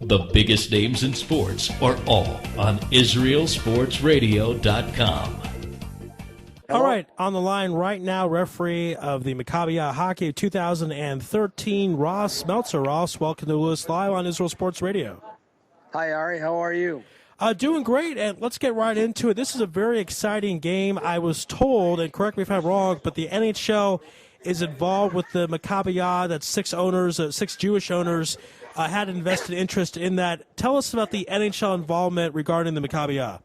The biggest names in sports are all on IsraelSportsRadio.com. All right, on the line right now, referee of the Maccabiah Hockey 2013, Ross Meltzer. Ross, welcome to Lewis Live on Israel Sports Radio. Hi, Ari. How are you? Doing great, and let's get right into it. This is a very exciting game. I was told, and correct me if I'm wrong, but the NHL is involved with the Maccabiah. That's six Jewish owners had an invested interest in that. Tell us about the NHL involvement regarding the Maccabiah.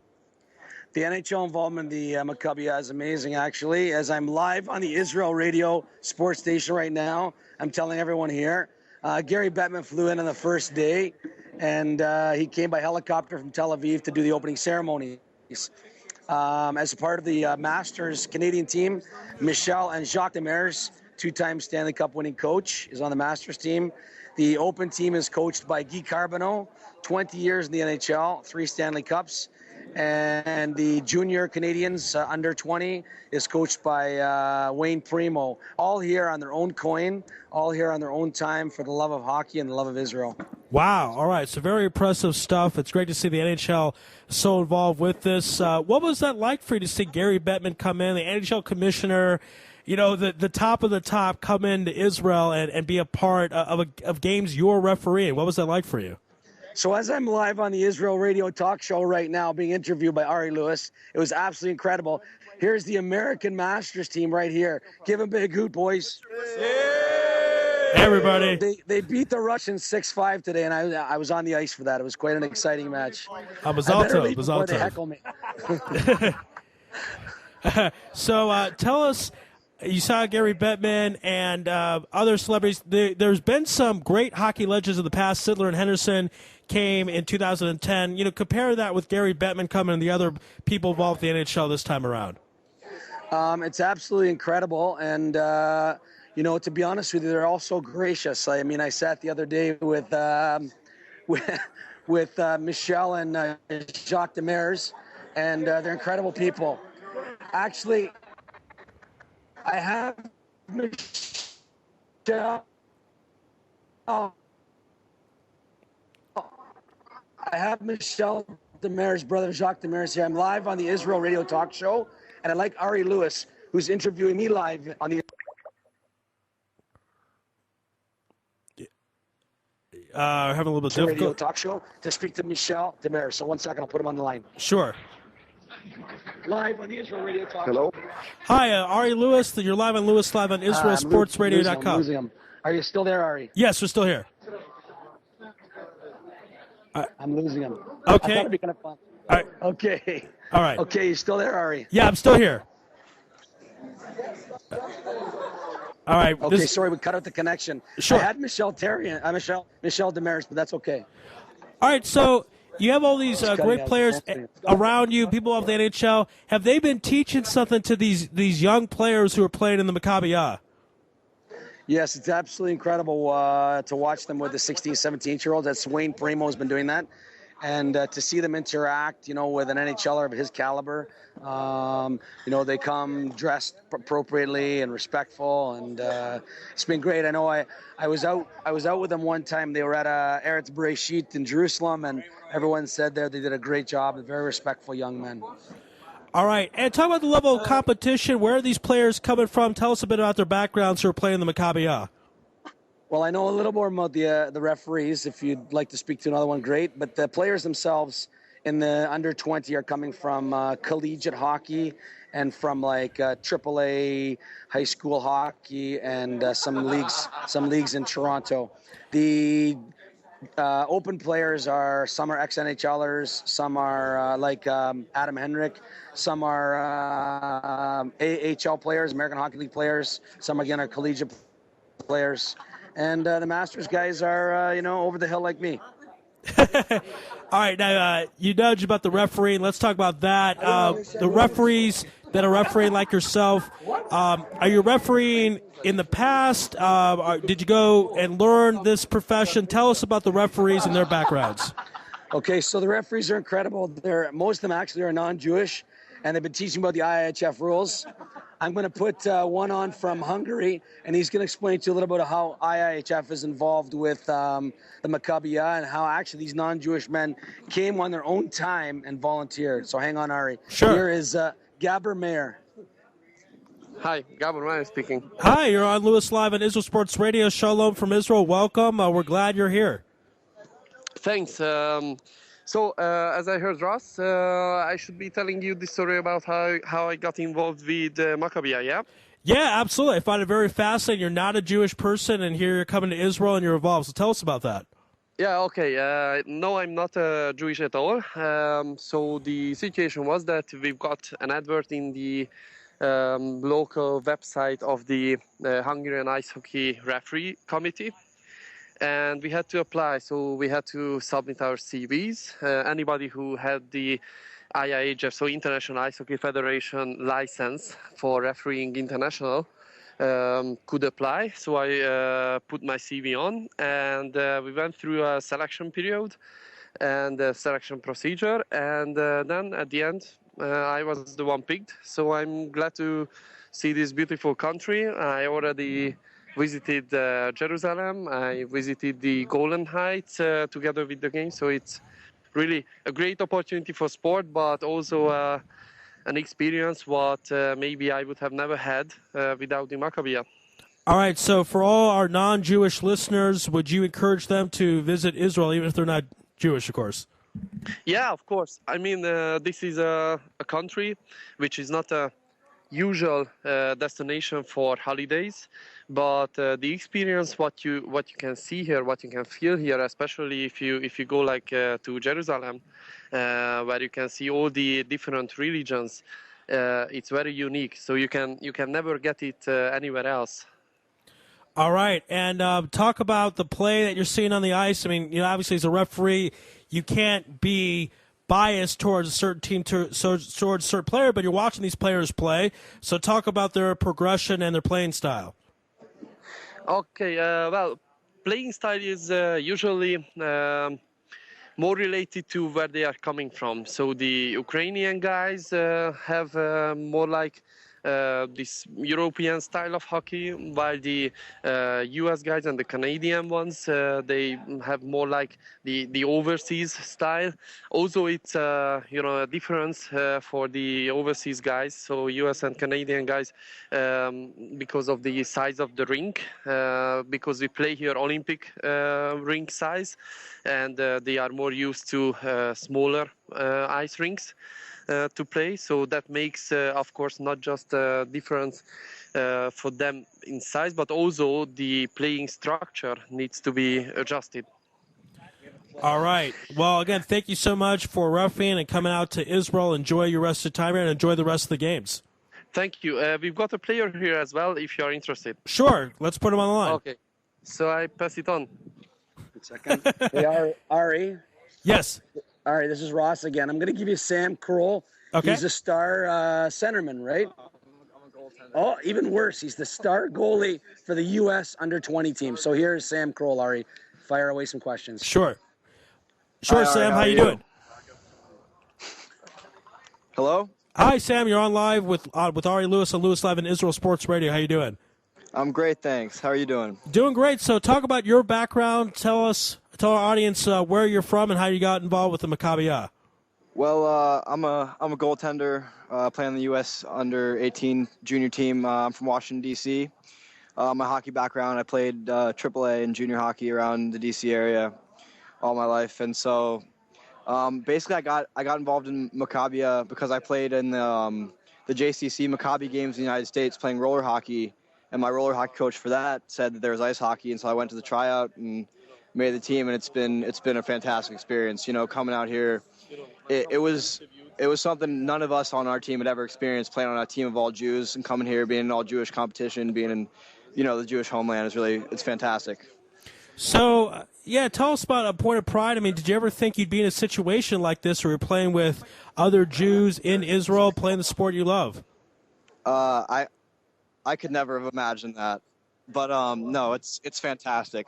The NHL involvement in the Maccabiah is amazing, actually. As I'm live on the Israel radio sports station right now, I'm telling everyone here, Gary Bettman flew in on the first day, and he came by helicopter from Tel Aviv to do the opening ceremonies. As a part of the Masters Canadian team, Michel and Jacques Demers, two-time Stanley Cup winning coach, is on the Masters team. The Open team is coached by Guy Carbonneau, 20 years in the NHL, 3 Stanley Cups. And the Junior Canadians, under 20, is coached by Wayne Primo. All here on their own coin, all here on their own time for the love of hockey and the love of Israel. Wow. All right. So very impressive stuff. It's great to see the NHL so involved with this. What was that like for you to see Gary Bettman come in, the NHL commissioner, the top of the top, come into Israel and be a part of games you're refereeing? What was that like for you? So as I'm live on the Israel radio talk show right now, being interviewed by Ari Lewis, it was absolutely incredible. Here's the American Masters team right here. Give them a big hoot, boys. Hey, everybody. They beat the Russians 6-5 today, and I was on the ice for that. It was quite an exciting match. They heckle me. So tell us, you saw Gary Bettman and other celebrities. There's been some great hockey legends in the past. Sidler and Henderson came in 2010. Compare that with Gary Bettman coming and the other people involved with the NHL this time around. It's absolutely incredible, and to be honest with you, they're all so gracious. I mean, I sat the other day with Michel and Jacques Demers, and they're incredible people. Actually, I have Michel. I have Michel Demers' brother, Jacques Demers, here. I'm live on the Israel radio talk show, and I like Ari Lewis, who's interviewing me live on the having a little bit difficult radio talk show to speak to Michel Demers. So 1 second, I'll put him on the line. Sure. Live on the Israel radio talk show. Hello. Hi, Ari Lewis. You're live on Lewis Live on IsraelSportsRadio.com. I'm losing him. Are you still there, Ari? Yes, we're still here. I'm losing him. Okay. I thought it'd be kind of fun. All right. Okay. All right. Okay, you still there, Ari? Yeah, I'm still here. All right. Okay, sorry, we cut out the connection. Sure. I had Michel Demers, but that's okay. All right, so you have all these great players around you, people of the NHL. Have they been teaching something to these young players who are playing in the Maccabiah? Yes, it's absolutely incredible to watch them with the 16, 17-year-olds. That's Wayne Primo has been doing that. And to see them interact, with an NHLer of his caliber, they come dressed appropriately and respectful, and it's been great. I know I was out with them one time. They were at Eretz Bereshit in Jerusalem, and everyone said there they did a great job. They're very respectful young men. All right, and talk about the level of competition. Where are these players coming from? Tell us a bit about their backgrounds who are playing the Maccabiah. Well, I know a little more about the referees. If you'd like to speak to another one, great. But the players themselves in the under 20 are coming from collegiate hockey and from AAA high school hockey and some leagues in Toronto. The open players some are ex-NHLers, some are Adam Henrik, some are AHL players, American Hockey League players, some again are collegiate players. And the Masters guys are, over the hill like me. All right, now you nudged about the refereeing. Let's talk about that. The referees that are refereeing like yourself, are you refereeing in the past? Did you go and learn this profession? Tell us about the referees and their backgrounds. Okay, so the referees are incredible. Most of them actually are non-Jewish, and they've been teaching about the IIHF rules. I'm going to put one on from Hungary, and he's going to explain to you a little bit of how IIHF is involved with the Maccabiah and how actually these non-Jewish men came on their own time and volunteered. So hang on, Ari. Sure. Here is Gabor Mayer. Hi, Gabor Mayer speaking. Hi, you're on Lewis Live on Israel Sports Radio. Shalom from Israel. Welcome. We're glad you're here. Thanks. As I heard Ross, I should be telling you the story about how I got involved with Maccabiah, yeah? Yeah, absolutely. I find it very fascinating. You're not a Jewish person, and here you're coming to Israel and you're involved. So tell us about that. Yeah, okay. No, I'm not Jewish at all. So the situation was that we've got an advert in the local website of the Hungarian Ice Hockey Referee Committee. And we had to apply, so we had to submit our CVs. Anybody who had the IIHF, so International Ice Hockey Federation license for refereeing international, could apply. So I put my CV on, and we went through a selection period and a selection procedure. And then at the end, I was the one picked. So I'm glad to see this beautiful country. I already visited Jerusalem. I visited the Golan Heights together with the game. So it's really a great opportunity for sport, but also an experience what maybe I would have never had without the Maccabiah. All right, so for all our non-Jewish listeners, would you encourage them to visit Israel, even if they're not Jewish, of course? Yeah, of course. I mean, this is a country which is not a usual destination for holidays, but the experience, what you can see here, what you can feel here, especially if you go like to Jerusalem, where you can see all the different religions, it's very unique. So you can never get it anywhere else. All right, and talk about the play that you're seeing on the ice. I mean, obviously as a referee, you can't be biased towards a certain team, towards a certain player, but you're watching these players play. So talk about their progression and their playing style. Okay, well, playing style is usually more related to where they are coming from. So the Ukrainian guys have more like this European style of hockey, while the US guys and the Canadian ones, they have more like the overseas style. Also, it's a difference for the overseas guys. So US and Canadian guys, because of the size of the rink, because we play here Olympic rink size, and they are more used to smaller ice rinks to play. So that makes, of course, not just a difference for them in size, but also the playing structure needs to be adjusted. All right. Well, again, thank you so much for refereeing and coming out to Israel. Enjoy your rest of the time here and enjoy the rest of the games. Thank you. We've got a player here as well, if you are interested. Sure. Let's put him on the line. Okay. So I pass it on. Good second. Hey, Ari. Yes. All right, this is Ross again. I'm going to give you Sam Kroll. Okay. He's a star centerman, right? Oh, even worse. He's the star goalie for the U.S. under-20 team. So here's Sam Kroll, Ari. Fire away some questions. Sure. Sure, Hi, Sam. Ari, How you doing? Hello? Hi, Sam. You're on live with Ari Lewis on Lewis Live and Israel Sports Radio. How you doing? I'm great, thanks. How are you doing? Doing great. So talk about your background. Tell our audience where you're from and how you got involved with the Maccabiah. Well, I'm a goaltender playing on the U.S. under-18 junior team. I'm from Washington, D.C. My hockey background, I played AAA and junior hockey around the D.C. area all my life. And so basically I got involved in Maccabiah because I played in the JCC Maccabi games in the United States playing roller hockey. And my roller hockey coach for that said that there was ice hockey. And so I went to the tryout and made the team. And it's been a fantastic experience. Coming out here, it was something none of us on our team had ever experienced, playing on a team of all Jews and coming here, being an all Jewish competition, being in, the Jewish homeland it's fantastic. So, tell us about a point of pride. I mean, did you ever think you'd be in a situation like this where you're playing with other Jews in Israel, playing the sport you love? I could never have imagined that, but no, it's fantastic.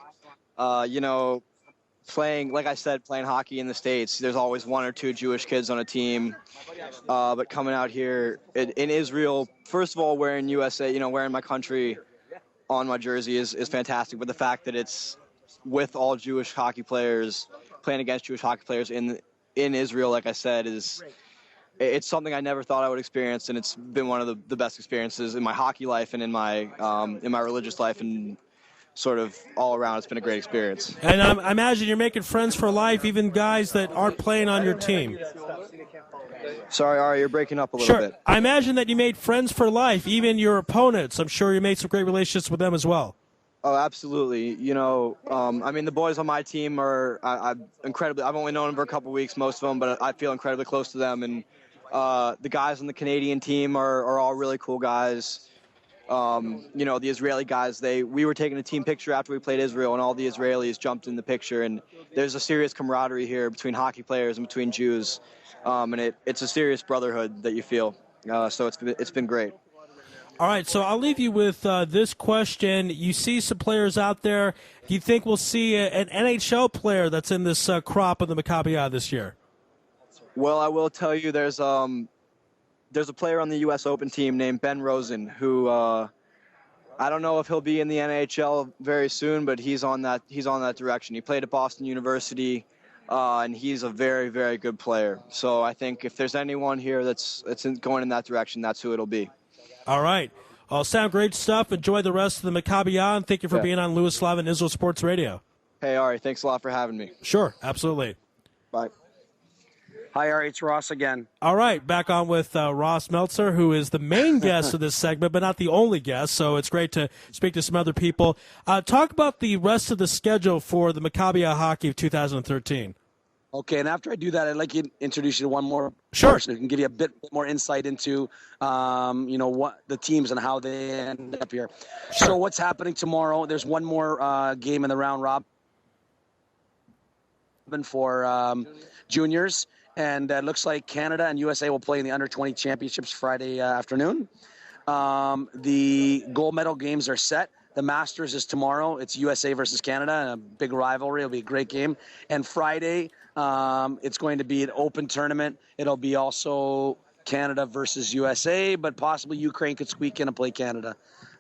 like I said, playing hockey in the States, there's always one or two Jewish kids on a team. But coming out here in Israel, first of all, wearing USA, wearing my country on my jersey is fantastic. But the fact that it's with all Jewish hockey players, playing against Jewish hockey players in Israel, like I said, it's something I never thought I would experience, and it's been one of the best experiences in my hockey life and in my religious life, and sort of all around. It's been a great experience. And I imagine you're making friends for life, even guys that aren't playing on your team. Sorry, Ari, you're breaking up a little bit. I imagine that you made friends for life, even your opponents. I'm sure you made some great relationships with them as well. Oh, absolutely. The boys on my team are incredibly. I've only known them for a couple weeks, most of them, but I feel incredibly close to them. And the guys on the Canadian team are all really cool guys. The Israeli guys, we were taking a team picture after we played Israel, and all the Israelis jumped in the picture. And there's a serious camaraderie here between hockey players and between Jews, and it's a serious brotherhood that you feel. So it's been great. All right, so I'll leave you with this question. You see some players out there. Do you think we'll see an NHL player that's in this crop of the Maccabiah this year? Well, I will tell you, there's a player on the U.S. Open team named Ben Rosen who I don't know if he'll be in the NHL very soon, but he's on that direction. He played at Boston University, and he's a very, very good player. So I think if there's anyone here that's going in that direction, that's who it'll be. All right. Well, sound great stuff. Enjoy the rest of the Maccabiah, and thank you for being on Louis Live and Israel Sports Radio. Hey, Ari, thanks a lot for having me. Sure, absolutely. Bye. Hi, Ari. It's Ross again. All right, back on with Ross Meltzer, who is the main guest of this segment, but not the only guest, so it's great to speak to some other people. Talk about the rest of the schedule for the Maccabiah hockey of 2013. Okay, and after I do that, I'd like to introduce you to one more Sure. person who can give you a bit more insight into, what the teams and how they end up here. Sure. So what's happening tomorrow? There's one more game in the round robin for juniors, and it looks like Canada and USA will play in the under-20 championships Friday afternoon. The gold medal games are set. The Masters is tomorrow. It's USA versus Canada, a big rivalry. It'll be a great game. And Friday, it's going to be an open tournament. It'll be also Canada versus USA, but possibly Ukraine could squeak in and play Canada.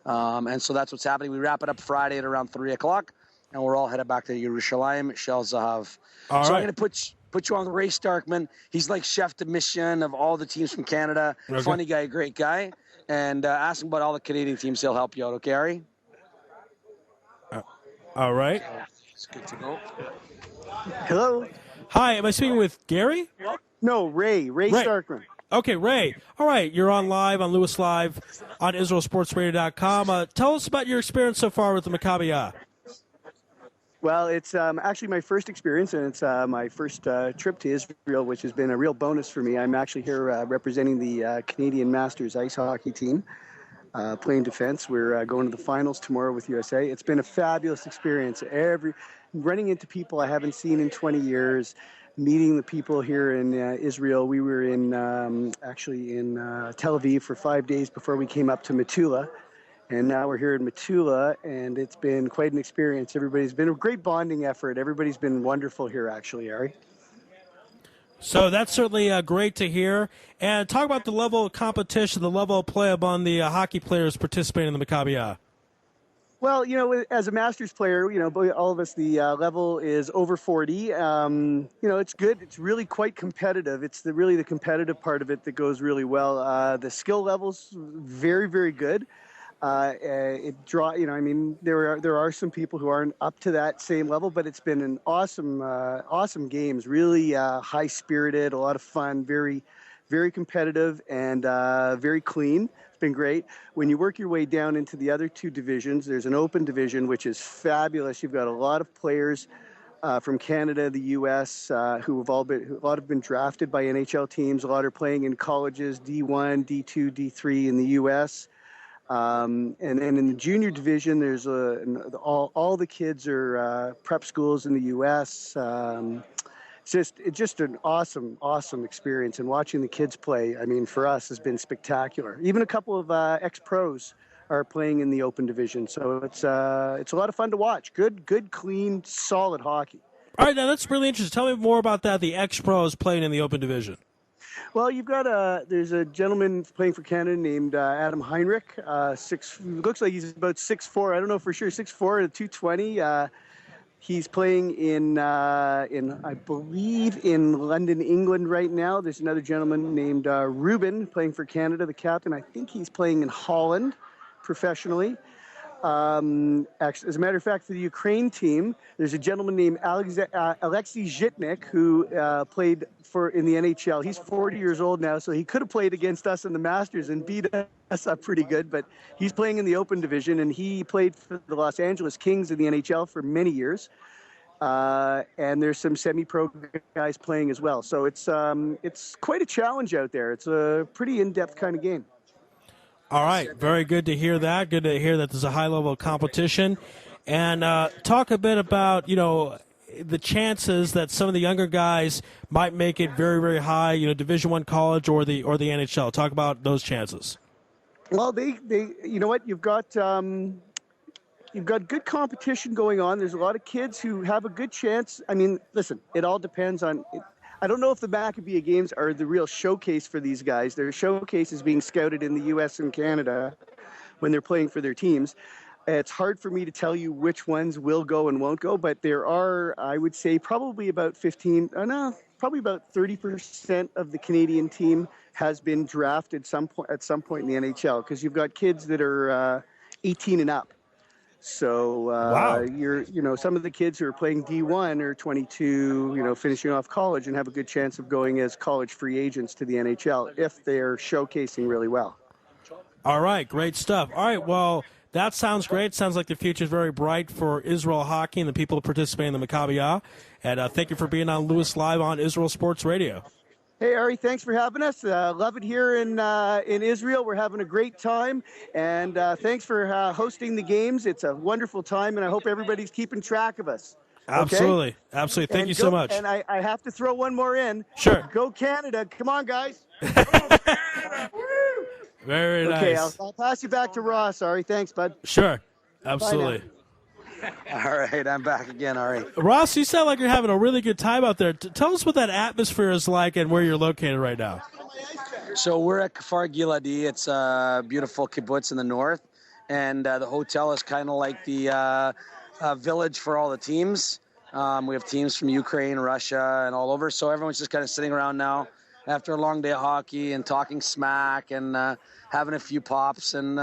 And so that's what's happening. We wrap it up Friday at around 3 o'clock, and we're all headed back to Yerushalayim, Shel Zahav. All so right. I'm going to put you on Ray Starkman. He's like chef de mission of all the teams from Canada. Okay. Funny guy, great guy. And ask him about all the Canadian teams. He'll help you out, okay, Ari? All right. It's good to go. Hello? Hi, am I speaking with Gary? No, Ray Starkman. Okay, Ray. All right, you're on live on Louis Live on IsraelSportsRadio.com. Tell us about your experience so far with the Maccabiah. Well, it's actually my first experience, and it's my first trip to Israel, which has been a real bonus for me. I'm actually here representing the Canadian Masters ice hockey team, playing defense. We're going to the finals tomorrow with USA. It's been a fabulous experience. Running into people I haven't seen in 20 years, meeting the people here in Israel. We were actually in Tel Aviv for 5 days before we came up to Metula. And now we're here in Metula, and it's been quite an experience. Everybody's been a great bonding effort. Everybody's been wonderful here, actually, Ari. So that's certainly great to hear. And talk about the level of competition, the level of play among the hockey players participating in the Maccabiah. Well, as a Masters player, all of us, the level is over 40. It's good. It's really quite competitive. It's really the competitive part of it that goes really well. The skill level's very, very good. There are some people who aren't up to that same level, but it's been an awesome games. Really high spirited, a lot of fun, very, very competitive, and very clean. It's been great. When you work your way down into the other two divisions, there's an open division, which is fabulous. You've got a lot of players from Canada, the U.S., who a lot have been drafted by NHL teams. A lot are playing in colleges, D1, D2, D3 in the U.S. And in the junior division, there's all the kids are prep schools in the U.S. It's just an awesome experience. And watching the kids play, for us, has been spectacular. Even a couple of ex-pros are playing in the open division, so it's a lot of fun to watch. Good, clean, solid hockey. All right, now that's really interesting. Tell me more about that. The ex-pros playing in the open division. Well, you've got there's a gentleman playing for Canada named Adam Heinrich. Looks like he's about 6'4". I don't know for sure, 6'4" to 220. He's playing in I believe in London, England right now. There's another gentleman named Ruben playing for Canada, the captain. I think he's playing in Holland professionally. Actually, as a matter of fact, for the Ukraine team, there's a gentleman named Alexei Zhitnik who played in the NHL. He's 40 years old now, so he could have played against us in the Masters and beat us up pretty good, but he's playing in the open division, and he played for the Los Angeles Kings in the NHL for many years. And there's some semi-pro guys playing as well. So it's quite a challenge out there. It's a pretty in-depth kind of game. All right, very good to hear that. Good to hear that there's a high level of competition. And talk a bit about, the chances that some of the younger guys might make it very, very high, Division I college or the NHL. Talk about those chances. Well, they you know what, you've got good competition going on. There's a lot of kids who have a good chance. I mean, listen, it all depends on I don't know if the Maccabiah games are the real showcase for these guys. Their showcase is being scouted in the U.S. and Canada when they're playing for their teams. It's hard for me to tell you which ones will go and won't go, but there are, I would say, probably about 30% of the Canadian team has been drafted at some point in the NHL, because you've got kids that are 18 and up. So wow. Some of the kids who are playing D1 are 22, finishing off college and have a good chance of going as college free agents to the NHL if they're showcasing really well. All right, great stuff. All right, well, that sounds great. Sounds like the future is very bright for Israel hockey and the people who participate in the Maccabiah. And thank you for being on Lewis Live on Israel Sports Radio. Hey, Ari, thanks for having us. Love it here in Israel. We're having a great time. And thanks for hosting the games. It's a wonderful time, and I hope everybody's keeping track of us. Absolutely. Okay? Absolutely. Thank you so much. And I have to throw one more in. Sure. Go Canada. Come on, guys. Very nice. Okay, I'll pass you back to Ross, Ari. Thanks, bud. Sure. Absolutely. All right, I'm back again, Ari. Ross, you sound like you're having a really good time out there. Tell us what that atmosphere is like and where you're located right now. So we're at Kfar Giladi. It's a beautiful kibbutz in the north, and the hotel is kind of like the village for all the teams. We have teams from Ukraine, Russia, and all over, so everyone's just kind of sitting around now after a long day of hockey and talking smack and having a few pops, and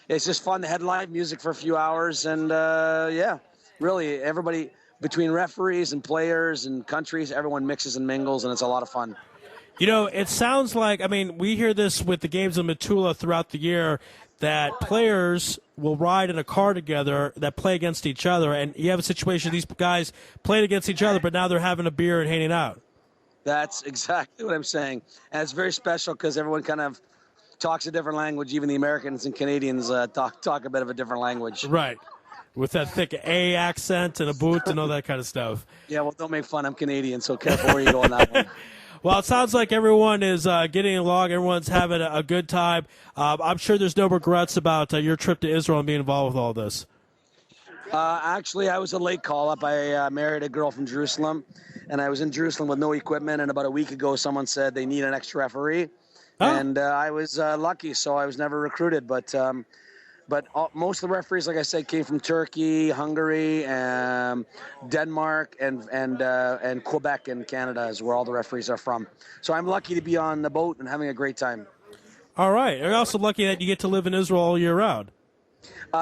it's just fun to have live music for a few hours, and really everybody between referees and players and countries, everyone mixes and mingles, and it's a lot of fun. It sounds like, we hear this with the games of Metula throughout the year, that players will ride in a car together that play against each other, and you have a situation, these guys played against each other, but now they're having a beer and hanging out. That's exactly what I'm saying. And it's very special because everyone kind of talks a different language. Even the Americans and Canadians talk a bit of a different language. Right. With that thick A accent and a boot and all that kind of stuff. Yeah, well, don't make fun. I'm Canadian, so careful where you go on that one. Well, it sounds like everyone is getting along. Everyone's having a good time. I'm sure there's no regrets about your trip to Israel and being involved with all this. Actually, I was a late call-up. I married a girl from Jerusalem, and I was in Jerusalem with no equipment, and about a week ago someone said they need an extra referee, and I was lucky, so I was never recruited. But most of the referees, like I said, came from Turkey, Hungary, Denmark, and Quebec in Canada is where all the referees are from. So I'm lucky to be on the boat and having a great time. All right. You're also lucky that you get to live in Israel all year round.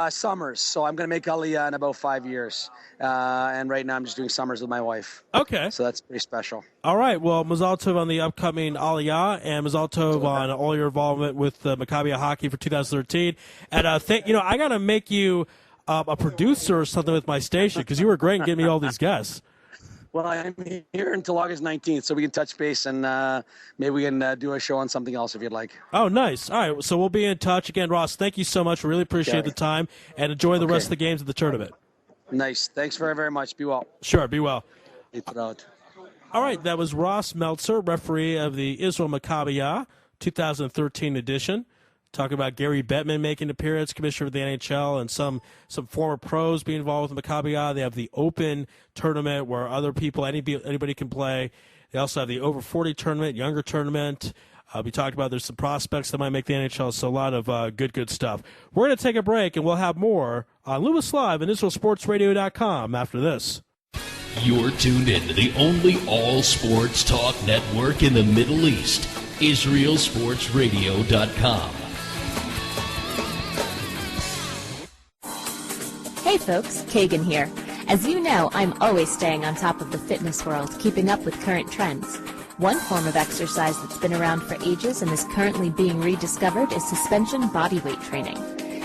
Summers. So I'm going to make Aliyah in about 5 years. And right now I'm just doing summers with my wife. Okay. So that's pretty special. All right. Well, Mazal Tov on the upcoming Aliyah, and Mazal Tov on all your involvement with Maccabiah hockey for 2013. And I got to make you a producer or something with my station, because you were great in getting me all these guests. Well, I'm here until August 19th, so we can touch base, and maybe we can do a show on something else if you'd like. Oh, nice. All right, so we'll be in touch. Again, Ross, thank you so much. We really appreciate the time, and enjoy the rest of the games of the tournament. Nice. Thanks very, very much. Be well. Sure, be well. All right, that was Ross Meltzer, referee of the Israel Maccabiah 2013 edition. Talking about Gary Bettman making an appearance, commissioner of the NHL, and some former pros being involved with Maccabiah. They have the Open tournament where other people, anybody can play. They also have the Over 40 tournament, younger tournament. We talked about there's some prospects that might make the NHL, so a lot of good stuff. We're going to take a break, and we'll have more on Lewis Live and IsraelSportsRadio.com after this. You're tuned in to the only all-sports talk network in the Middle East, IsraelSportsRadio.com. Hey folks, Kagan here. As you know, I'm always staying on top of the fitness world, keeping up with current trends. One form of exercise that's been around for ages and is currently being rediscovered is suspension bodyweight training.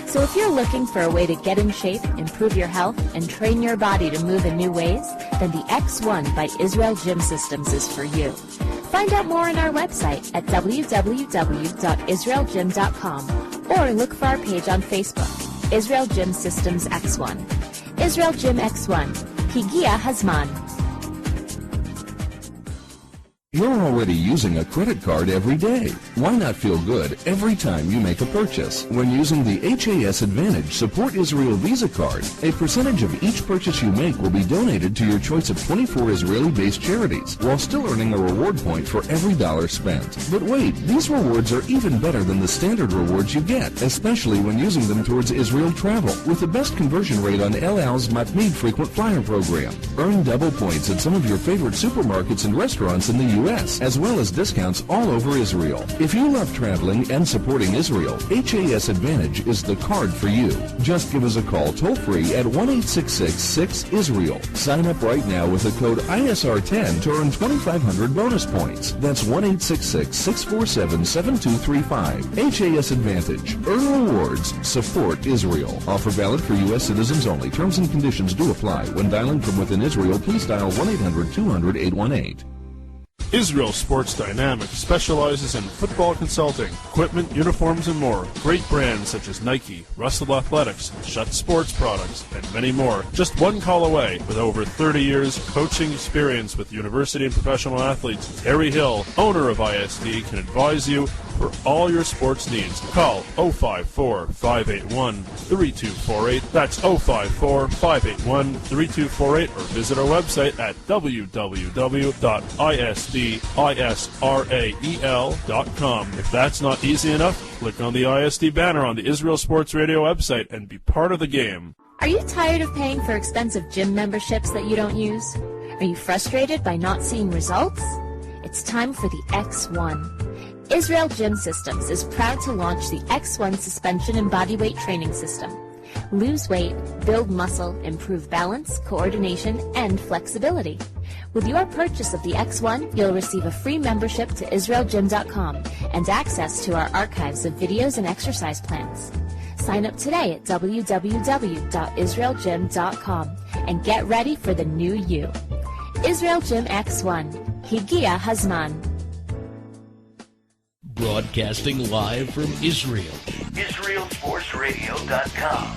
So if you're looking for a way to get in shape, improve your health, and train your body to move in new ways, then the X1 by Israel Gym Systems is for you. Find out more on our website at www.israelgym.com or look for our page on Facebook, Israel Gym Systems X1. Israel Gym X1. Higia Hazman. You're already using a credit card every day. Why not feel good every time you make a purchase? When using the HAS Advantage Support Israel Visa card, a percentage of each purchase you make will be donated to your choice of 24 Israeli-based charities, while still earning a reward point for every dollar spent. But wait, these rewards are even better than the standard rewards you get, especially when using them towards Israel travel, with the best conversion rate on El Al's Matmeed frequent flyer program. Earn double points at some of your favorite supermarkets and restaurants in the U.S., as well as discounts all over Israel. If you love traveling and supporting Israel, HAS Advantage is the card for you. Just give us a call toll-free at 1-866-6-ISRAEL. Sign up right now with the code ISR10 to earn 2,500 bonus points. That's 1-866-647-7235. HAS Advantage. Earn rewards. Support Israel. Offer valid for U.S. citizens only. Terms and conditions do apply. When dialing from within Israel, please dial 1-800-200-818. Israel Sports Dynamics specializes in football consulting, equipment, uniforms, and more. Great brands such as Nike, Russell Athletics, Schutt Sports Products, and many more. Just one call away. With over 30 years coaching experience with university and professional athletes, Terry Hill, owner of ISD, can advise you for all your sports needs. Call 054-581-3248. That's 054-581-3248, or visit our website at www.isdisrael.com. If that's not easy enough, click on the ISD banner on the Israel Sports Radio website and be part of the game. Are you tired of paying for expensive gym memberships that you don't use? Are you frustrated by not seeing results? It's time for the X1. Israel Gym Systems is proud to launch the X1 suspension and bodyweight training system. Lose weight, build muscle, improve balance, coordination, and flexibility. With your purchase of the X1, you'll receive a free membership to IsraelGym.com and access to our archives of videos and exercise plans. Sign up today at www.IsraelGym.com and get ready for the new you. Israel Gym X1. Higia Hazman. Broadcasting live from Israel. IsraelSportsRadio.com.